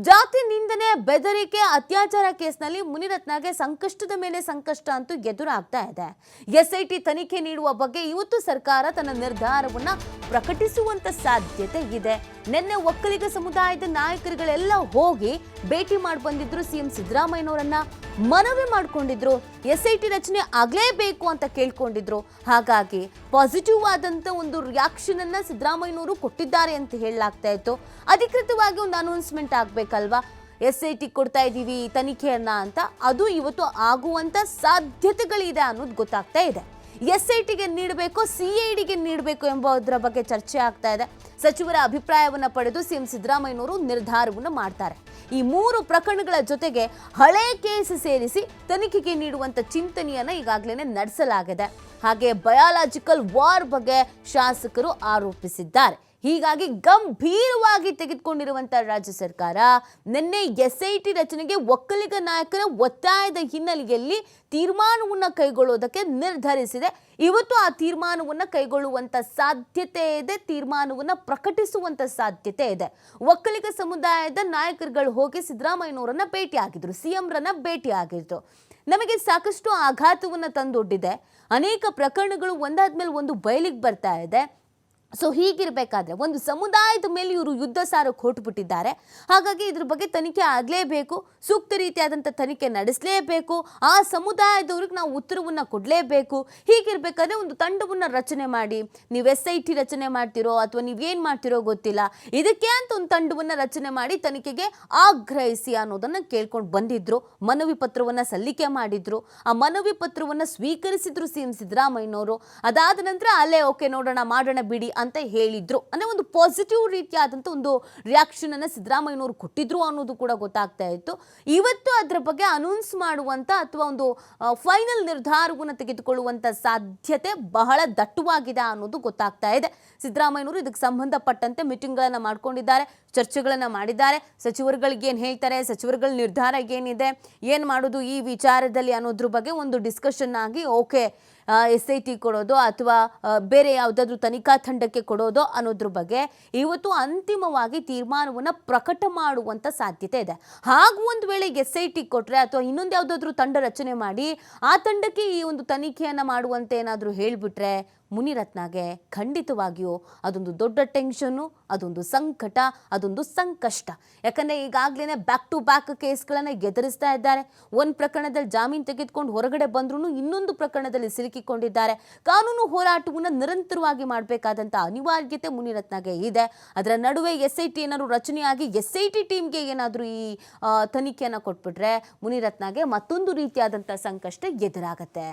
ಜಾತಿ ನಿಂದನೆ ಬೆದರಿಕೆ ಅತ್ಯಾಚಾರ ಕೇಸ್ನಲ್ಲಿ ಮುನಿರತ್ನಗೆ ಸಂಕಷ್ಟದ ಮೇಲೆ ಸಂಕಷ್ಟ ಅಂತೂ ಎದುರಾಗ್ತಾ ಇದೆ. ಎಸ್ಐಟಿ ತನಿಖೆ ನೀಡುವ ಬಗ್ಗೆ ಇವತ್ತು ಸರ್ಕಾರ ತನ್ನ ನಿರ್ಧಾರವನ್ನ ಪ್ರಕಟಿಸುವಂತ ಸಾಧ್ಯತೆ ಇದೆ. ನಿನ್ನೆ ಒಕ್ಕಲಿಗ ಸಮುದಾಯದ ನಾಯಕರುಗಳೆಲ್ಲ ಹೋಗಿ ಭೇಟಿ ಮಾಡಿ ಬಂದಿದ್ರು. ಸಿಎಂ ಸಿದ್ದರಾಮಯ್ಯನವರನ್ನ ಮನವಿ ಮಾಡಿಕೊಂಡಿದ್ರು. ಎಸ್ಐಟಿ ರಚನೆ ಆಗಲೇಬೇಕು ಅಂತ ಕೇಳ್ಕೊಂಡಿದ್ರು. ಹಾಗಾಗಿ ಪಾಸಿಟಿವ್ ಆದಂತ ಒಂದು ರಿಯಾಕ್ಷನ್ ಅನ್ನ ಸಿದ್ದರಾಮಯ್ಯನವರು ಕೊಟ್ಟಿದ್ದಾರೆ ಅಂತ ಹೇಳಲಾಗ್ತಾ ಇತ್ತು. ಅಧಿಕೃತವಾಗಿ ಒಂದು ಅನೌನ್ಸ್ಮೆಂಟ್ ಆಗ್ಬೇಕಲ್ವಾ, ಎಸ್ಐಟಿ ಕೊಡ್ತಾ ಇದೀವಿ ತನಿಖೆಯನ್ನ ಅಂತ. ಅದು ಇವತ್ತು ಆಗುವಂತ ಸಾಧ್ಯತೆಗಳಿದೆ ಅನ್ನೋದು ಗೊತ್ತಾಗ್ತಾ ಇದೆ. ಎಸ್ಐಟಿಗೆ ನೀಡಬೇಕು, ಸಿಐಡಿಗೆ ನೀಡಬೇಕು ಎಂಬುದರ ಬಗ್ಗೆ ಚರ್ಚೆ ಆಗ್ತಾ ಇದೆ. ಸಚಿವರ ಅಭಿಪ್ರಾಯವನ್ನ ಪಡೆದು ಸಿಎಂ ಸಿದ್ದರಾಮಯ್ಯನವರು ನಿರ್ಧಾರವನ್ನು ಮಾಡ್ತಾರೆ. ಈ 3 ಪ್ರಕರಣಗಳ ಜೊತೆಗೆ ಹಳೆ ಕೇಸ್ ಸೇರಿಸಿ ತನಿಖೆಗೆ ನೀಡುವಂತ ಚಿಂತನೆಯನ್ನ ಈಗಾಗಲೇ ನಡೆಸಲಾಗಿದೆ. ಹಾಗೆ ಬಯಾಲಜಿಕಲ್ ವಾರ್ ಬಗ್ಗೆ ಶಾಸಕರು ಆರೋಪಿಸಿದ್ದಾರೆ. ಹೀಗಾಗಿ ಗಂಭೀರವಾಗಿ ತೆಗೆದುಕೊಂಡಿರುವಂತಹ ರಾಜ್ಯ ಸರ್ಕಾರ ನಿನ್ನೆ ಎಸ್ಐಟಿ ರಚನೆಗೆ ಒಕ್ಕಲಿಗ ನಾಯಕರ ಒತ್ತಾಯದ ಹಿನ್ನೆಲೆಯಲ್ಲಿ ತೀರ್ಮಾನವನ್ನು ಕೈಗೊಳ್ಳುವುದಕ್ಕೆ ನಿರ್ಧರಿಸಿದೆ. ಇವತ್ತು ಆ ತೀರ್ಮಾನವನ್ನು ಕೈಗೊಳ್ಳುವಂತ ಸಾಧ್ಯತೆ ಇದೆ, ತೀರ್ಮಾನವನ್ನು ಪ್ರಕಟಿಸುವಂತ ಸಾಧ್ಯತೆ ಇದೆ. ಒಕ್ಕಲಿಗ ಸಮುದಾಯದ ನಾಯಕರುಗಳು ಹೋಗಿ ಸಿದ್ದರಾಮಯ್ಯನವರನ್ನ ಭೇಟಿಯಾಗಿದ್ರು, ಸಿಎಂರನ್ನ ಭೇಟಿಯಾಗಿದ್ರು. ನಮಗೆ ಸಾಕಷ್ಟು ಆಘಾತವನ್ನು ತಂದೊಡ್ಡಿದೆ. ಅನೇಕ ಪ್ರಕರಣಗಳು ಒಂದಾದ್ಮೇಲೆ ಒಂದು ಬಯಲಿಗೆ ಬರ್ತಾ ಇದೆ. ಸೊ ಹೀಗಿರಬೇಕಾದ್ರೆ ಒಂದು ಸಮುದಾಯದ ಮೇಲೆ ಇವರು ಯುದ್ಧ ಸಾರಕ್ಕೆ ಹೊರಟುಬಿಟ್ಟಿದ್ದಾರೆ. ಹಾಗಾಗಿ ಇದ್ರ ಬಗ್ಗೆ ತನಿಖೆ ಆಗಲೇಬೇಕು, ಸೂಕ್ತ ರೀತಿಯಾದಂಥ ತನಿಖೆ ನಡೆಸಲೇಬೇಕು, ಆ ಸಮುದಾಯದವ್ರಿಗೆ ನಾವು ಉತ್ತರವನ್ನು ಕೊಡಲೇಬೇಕು. ಹೀಗಿರಬೇಕಾದ್ರೆ ಒಂದು ತಂಡವನ್ನು ರಚನೆ ಮಾಡಿ, ನೀವು SIT ರಚನೆ ಮಾಡ್ತಿರೋ ಅಥವಾ ನೀವೇನು ಮಾಡ್ತಿರೋ ಗೊತ್ತಿಲ್ಲ, ಇದಕ್ಕೆ ಅಂತ ಒಂದು ತಂಡವನ್ನು ರಚನೆ ಮಾಡಿ ತನಿಖೆಗೆ ಆಗ್ರಹಿಸಿ ಅನ್ನೋದನ್ನು ಕೇಳ್ಕೊಂಡು ಬಂದಿದ್ರು. ಮನವಿ ಪತ್ರವನ್ನು ಸಲ್ಲಿಕೆ ಮಾಡಿದ್ರು. ಆ ಮನವಿ ಪತ್ರವನ್ನು ಸ್ವೀಕರಿಸಿದ್ರು ಸಿಎಂ ಸಿದ್ದರಾಮಯ್ಯನವರು. ಅದಾದ ನಂತರ ಅಲ್ಲೇ ಓಕೆ ನೋಡೋಣ ಮಾಡೋಣ ಬಿಡಿ ಅಂತ ಹೇಳಿದ್ರು. ಅಂದ್ರೆ ಒಂದು ಪಾಸಿಟಿವ್ ರೀತಿಯಾದಂಥ ಒಂದು ರಿಯಾಕ್ಷನ್ ಅನ್ನ ಸಿದ್ದರಾಮಯ್ಯನವರು ಕೊಟ್ಟಿದ್ರು ಅನ್ನೋದು ಕೂಡ ಗೊತ್ತಾಗ್ತಾ ಇತ್ತು. ಇವತ್ತು ಅದರ ಬಗ್ಗೆ ಅನೌನ್ಸ್ ಮಾಡುವಂತ ಅಥವಾ ಒಂದು ಫೈನಲ್ ನಿರ್ಧಾರವನ್ನು ತೆಗೆದುಕೊಳ್ಳುವಂತ ಸಾಧ್ಯತೆ ಬಹಳ ದಟ್ಟವಾಗಿದೆ ಅನ್ನೋದು ಗೊತ್ತಾಗ್ತಾ ಇದೆ. ಸಿದ್ದರಾಮಯ್ಯನವರು ಇದಕ್ಕೆ ಸಂಬಂಧಪಟ್ಟಂತೆ ಮೀಟಿಂಗ್ಗಳನ್ನು ಮಾಡ್ಕೊಂಡಿದ್ದಾರೆ, ಚರ್ಚೆಗಳನ್ನು ಮಾಡಿದ್ದಾರೆ. ಸಚಿವರುಗಳಿಗೆ ಏನು ಹೇಳ್ತಾರೆ, ಸಚಿವರುಗಳ ನಿರ್ಧಾರ ಏನಿದೆ, ಏನು ಮಾಡೋದು ಈ ವಿಚಾರದಲ್ಲಿ ಅನ್ನೋದ್ರ ಬಗ್ಗೆ ಒಂದು ಡಿಸ್ಕಷನ್ ಆಗಿ ಓಕೆ SIT ಕೊಡೋದು ಅಥವಾ ಬೇರೆ ಯಾವುದಾದ್ರೂ ತನಿಖಾ ತಂಡಕ್ಕೆ ಕೊಡೋದು ಅನ್ನೋದ್ರ ಬಗ್ಗೆ ಇವತ್ತು ಅಂತಿಮವಾಗಿ ತೀರ್ಮಾನವನ್ನು ಪ್ರಕಟ ಮಾಡುವಂಥ ಸಾಧ್ಯತೆ ಇದೆ. ಹಾಗೂ ಒಂದು ವೇಳೆ SIT ಕೊಟ್ಟರೆ ಅಥವಾ ಇನ್ನೊಂದು ಯಾವುದಾದ್ರೂ ತಂಡ ರಚನೆ ಮಾಡಿ ಆ ತಂಡಕ್ಕೆ ಈ ಒಂದು ತನಿಖೆಯನ್ನು ಮಾಡುವಂತೆ ಏನಾದರೂ ಹೇಳಿಬಿಟ್ರೆ ಮುನಿರತ್ನಗೆ ಖಂಡಿತವಾಗಿಯೂ ಅದೊಂದು ದೊಡ್ಡ ಟೆನ್ಷನ್ನು, ಅದೊಂದು ಸಂಕಟ, ಅದೊಂದು ಸಂಕಷ್ಟ. ಯಾಕಂದರೆ ಈಗಾಗಲೇ ಬ್ಯಾಕ್ ಟು ಬ್ಯಾಕ್ ಕೇಸ್ಗಳನ್ನು ಎದುರಿಸ್ತಾ ಇದ್ದಾರೆ. ಒಂದು ಪ್ರಕರಣದಲ್ಲಿ ಜಾಮೀನು ತೆಗೆದುಕೊಂಡು ಹೊರಗಡೆ ಬಂದ್ರೂ ಇನ್ನೊಂದು ಪ್ರಕರಣದಲ್ಲಿ ಸಿಲುಕಿಕೊಂಡಿದ್ದಾರೆ. ಕಾನೂನು ಹೋರಾಟವನ್ನು ನಿರಂತರವಾಗಿ ಮಾಡಬೇಕಾದಂಥ ಅನಿವಾರ್ಯತೆ ಮುನಿರತ್ನಗೆ ಇದೆ. ಅದರ ನಡುವೆ SIT ಏನಾದರೂ ರಚನೆಯಾಗಿ SIT ಟೀಮ್ಗೆ ಏನಾದರೂ ಈ ತನಿಖೆಯನ್ನು ಕೊಟ್ಬಿಟ್ರೆ ಮುನಿರತ್ನಗೆ ಮತ್ತೊಂದು ರೀತಿಯಾದಂಥ ಸಂಕಷ್ಟ ಎದುರಾಗತ್ತೆ.